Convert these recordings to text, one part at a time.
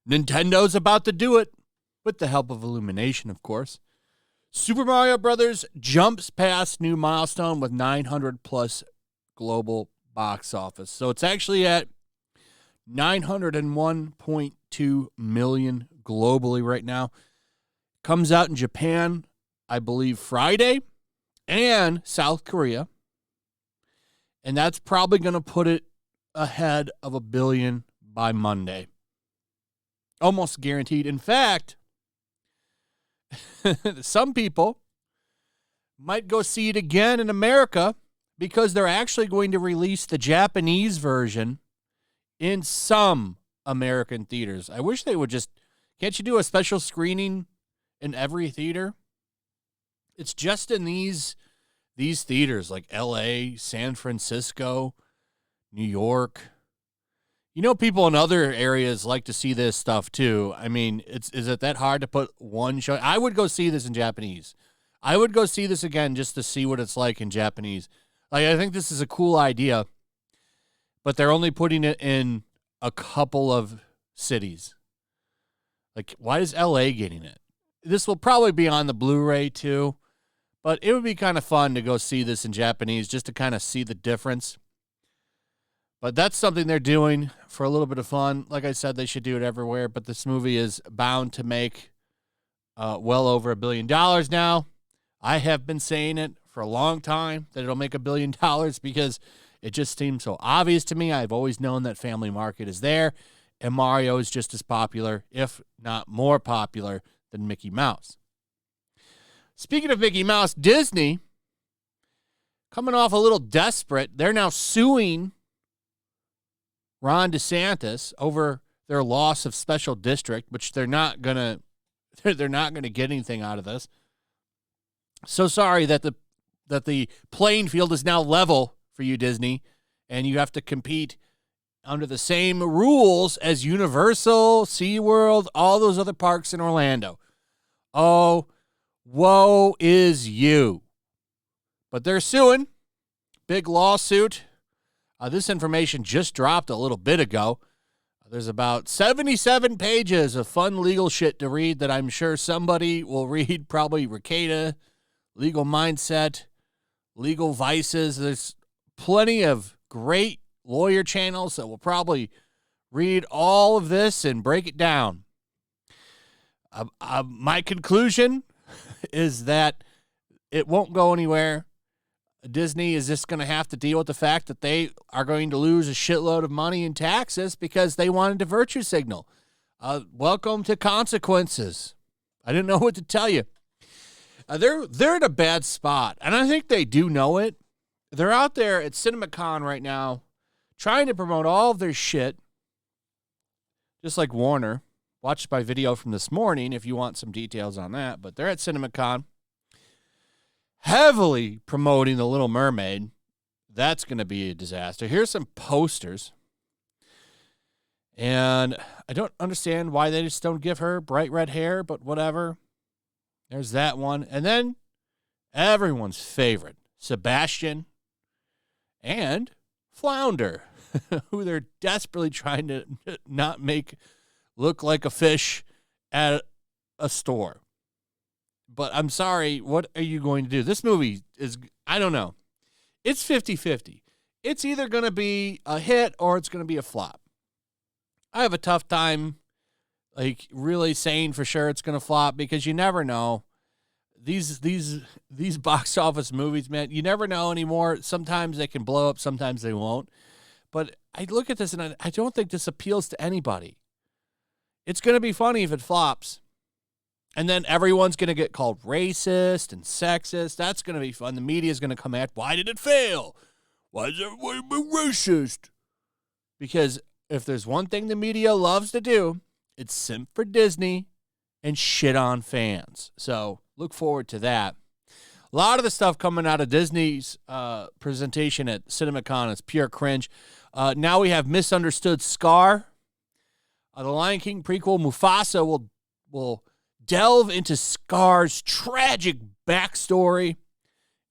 Nintendo's about to do it, with the help of Illumination, of course. Super Mario Brothers jumps past new milestone with 900 plus global box office. So it's actually at 901.2 million globally right now. Comes out in Japan, I believe, Friday, and South Korea. And that's probably going to put it ahead of $1 billion by Monday. Almost guaranteed. In fact, some people might go see it again in America because they're actually going to release the Japanese version in some American theaters. I wish they would just, can't you do a special screening in every theater? It's just in these theaters like LA, San Francisco, New York. You know, people in other areas like to see this stuff too. I mean, is it that hard to put one show? I would go see this in Japanese. I would go see this again just to see what it's like in Japanese. Like, I think this is a cool idea, but they're only putting it in a couple of cities. Like, why is LA getting it? This will probably be on the Blu-ray too, but it would be kind of fun to go see this in Japanese just to kind of see the difference. But that's something they're doing for a little bit of fun. Like I said, they should do it everywhere, but this movie is bound to make well over $1 billion now. I have been saying it for a long time that it'll make $1 billion because it just seems so obvious to me. I've always known that family market is there, and Mario is just as popular, if not more popular, than Mickey Mouse. Speaking of Mickey Mouse, Disney, coming off a little desperate, they're now suing Ron DeSantis over their loss of special district, which they're not gonna get anything out of this. So sorry that the playing field is now level for you, Disney, and you have to compete under the same rules as Universal, SeaWorld, all those other parks in Orlando. Oh, woe is you. But they're suing. Big lawsuit. This information just dropped a little bit ago. There's about 77 pages of fun legal shit to read that I'm sure somebody will read, probably Ricada, Legal Mindset, Legal Vices. There's plenty of great lawyer channels that will probably read all of this and break it down. My conclusion is that it won't go anywhere. Disney is just going to have to deal with the fact that they are going to lose a shitload of money in taxes because they wanted to virtue signal. Welcome to consequences. I didn't know what to tell you. They're in a bad spot, and I think they do know it. They're out there at CinemaCon right now trying to promote all of their shit, just like Warner. Watch my video from this morning if you want some details on that, but they're at CinemaCon, heavily promoting The Little Mermaid. That's going to be a disaster. Here's some posters. And I don't understand why they just don't give her bright red hair, but whatever. There's that one. And then everyone's favorite, Sebastian and Flounder, who they're desperately trying to not make look like a fish at a store. But I'm sorry, what are you going to do? This movie is, I don't know. It's 50-50. It's either going to be a hit or it's going to be a flop. I have a tough time, like, really saying for sure it's going to flop because you never know. These box office movies, man, you never know anymore. Sometimes they can blow up, sometimes they won't. But I look at this and I don't think this appeals to anybody. It's going to be funny if it flops. And then everyone's going to get called racist and sexist. That's going to be fun. The media is going to come at, why did it fail? Why is everybody racist? Because if there's one thing the media loves to do, it's simp for Disney and shit on fans. So look forward to that. A lot of the stuff coming out of Disney's presentation at CinemaCon is pure cringe. Now we have Misunderstood Scar. The Lion King prequel, Mufasa, will delve into Scar's tragic backstory.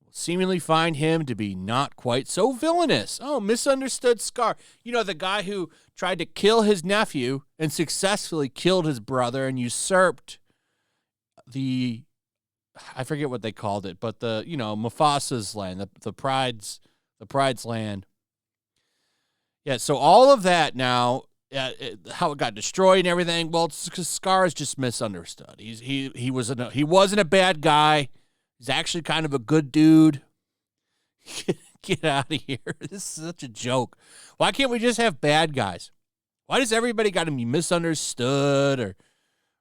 We'll seemingly find him to be not quite so villainous. Oh, misunderstood Scar. You know, the guy who tried to kill his nephew and successfully killed his brother and usurped I forget what they called it, but Mufasa's land, the pride's land. Yeah, so all of that now, how it got destroyed and everything, well, it's because Scar is just misunderstood. He wasn't a bad guy. He's actually kind of a good dude. Get out of here. This is such a joke. Why can't we just have bad guys? Why does everybody got to be misunderstood or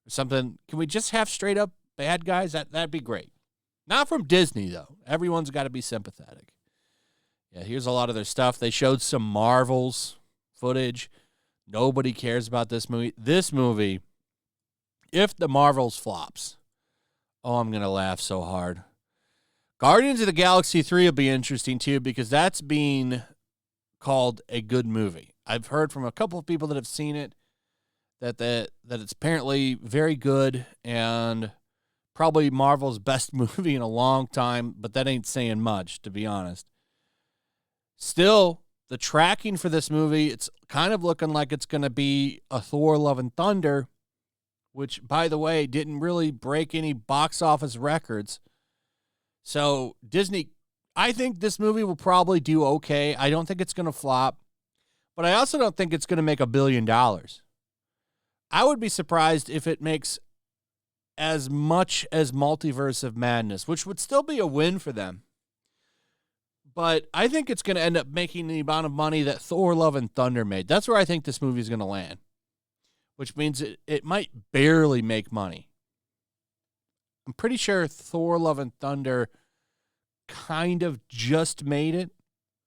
something? Can we just have straight up bad guys? That'd be great. Not from Disney, though. Everyone's got to be sympathetic. Yeah, here's a lot of their stuff. They showed some Marvels footage. Nobody cares about this movie. This movie, if the Marvels flops, oh, I'm going to laugh so hard. Guardians of the Galaxy 3 will be interesting, too, because that's being called a good movie. I've heard from a couple of people that have seen it that it's apparently very good and probably Marvel's best movie in a long time, but that ain't saying much, to be honest. Still, the tracking for this movie, it's kind of looking like it's going to be a Thor Love and Thunder, which, by the way, didn't really break any box office records. So, Disney, I think this movie will probably do okay. I don't think it's going to flop, but I also don't think it's going to make $1 billion. I would be surprised if it makes as much as Multiverse of Madness, which would still be a win for them. But I think it's going to end up making the amount of money that Thor Love and Thunder made. That's where I think this movie is going to land, which means it might barely make money. I'm pretty sure Thor Love and Thunder kind of just made it,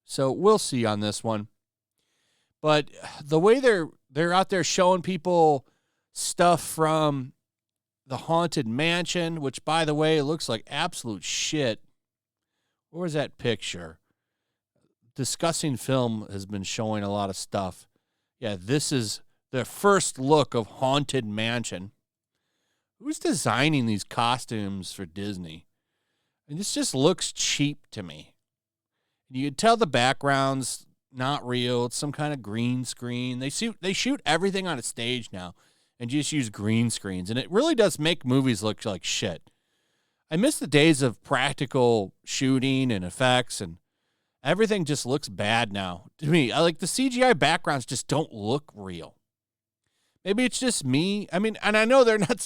so we'll see on this one. But the way they're out there showing people stuff from the Haunted Mansion, which, by the way, looks like absolute shit. Where's that picture? Discussing Film has been showing a lot of stuff. Yeah, this is the first look of Haunted Mansion. Who's designing these costumes for Disney? And this just looks cheap to me. You can tell the background's not real. It's some kind of green screen. They shoot everything on a stage now and just use green screens. And it really does make movies look like shit. I miss the days of practical shooting and effects, and everything just looks bad now to me. I like the CGI backgrounds just don't look real. Maybe it's just me. I mean, and I know they're not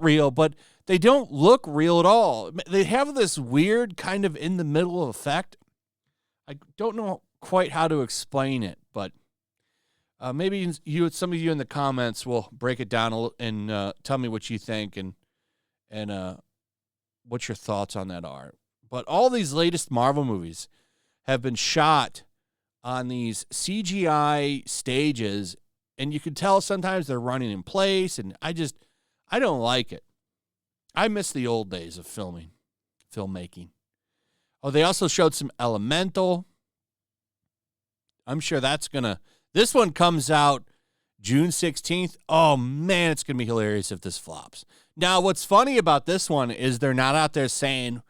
real, but they don't look real at all. They have this weird kind of in the middle effect. I don't know quite how to explain it, but maybe some of you in the comments will break it down and tell me what you think and what your thoughts on that are. But all these latest Marvel movies have been shot on these CGI stages, and you can tell sometimes they're running in place, and I don't like it. I miss the old days of filmmaking. Oh, they also showed some Elemental. I'm sure this one comes out June 16th. Oh, man, it's going to be hilarious if this flops. Now, what's funny about this one is they're not out there saying,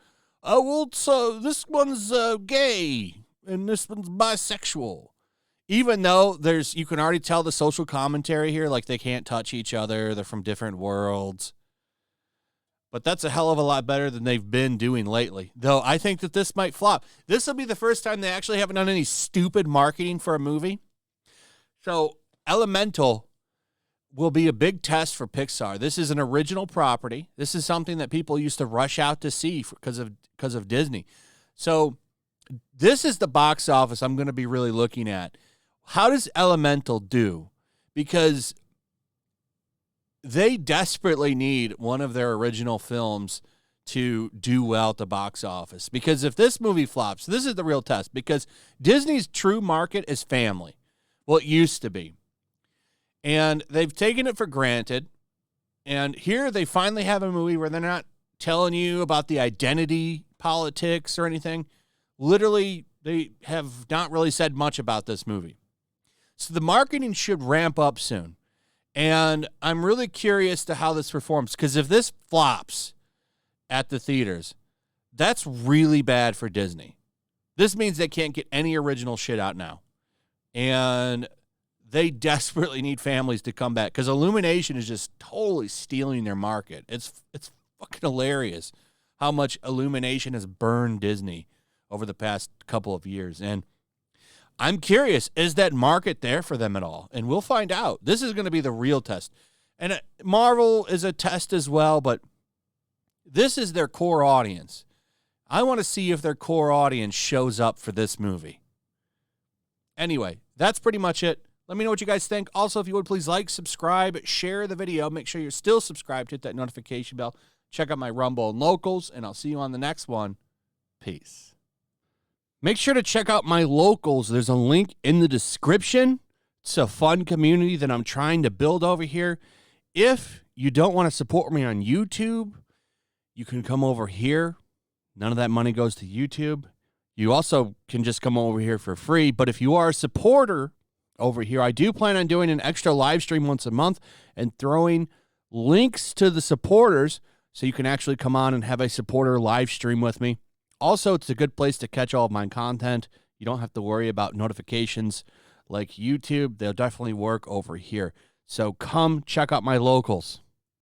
oh, well, so this one's gay and this one's bisexual. Even though you can already tell the social commentary here, like they can't touch each other. They're from different worlds. But that's a hell of a lot better than they've been doing lately. Though I think that this might flop. This will be the first time they actually haven't done any stupid marketing for a movie. So Elemental will be a big test for Pixar. This is an original property. This is something that people used to rush out to see because of Disney. So this is the box office I'm going to be really looking at. How does Elemental do? Because they desperately need one of their original films to do well at the box office. Because if this movie flops, this is the real test. Because Disney's true market is family. Well, it used to be. And they've taken it for granted. And here they finally have a movie where they're not telling you about the identity politics or anything. Literally, they have not really said much about this movie. So the marketing should ramp up soon. And I'm really curious to how this performs. Because if this flops at the theaters, That's really bad for Disney. This means they can't get any original shit out now. And they desperately need families to come back because Illumination is just totally stealing their market. It's fucking hilarious how much Illumination has burned Disney over the past couple of years. And I'm curious, is that market there for them at all? And we'll find out. This is going to be the real test. And Marvel is a test as well, but this is their core audience. I want to see if their core audience shows up for this movie. Anyway, that's pretty much it. Let me know what you guys think. Also, if you would, please like, subscribe, share the video. Make sure you're still subscribed. Hit that notification bell. Check out my Rumble and Locals, and I'll see you on the next one. Peace. Make sure to check out my Locals. There's a link in the description. It's a fun community that I'm trying to build over here. If you don't want to support me on YouTube, you can come over here. None of that money goes to YouTube. You also can just come over here for free. But if you are a supporter over here, I do plan on doing an extra live stream once a month and throwing links to the supporters so you can actually come on and have a supporter live stream with me. Also, it's a good place to catch all of my content. You don't have to worry about notifications like YouTube. They'll definitely work over here. So come check out my Locals.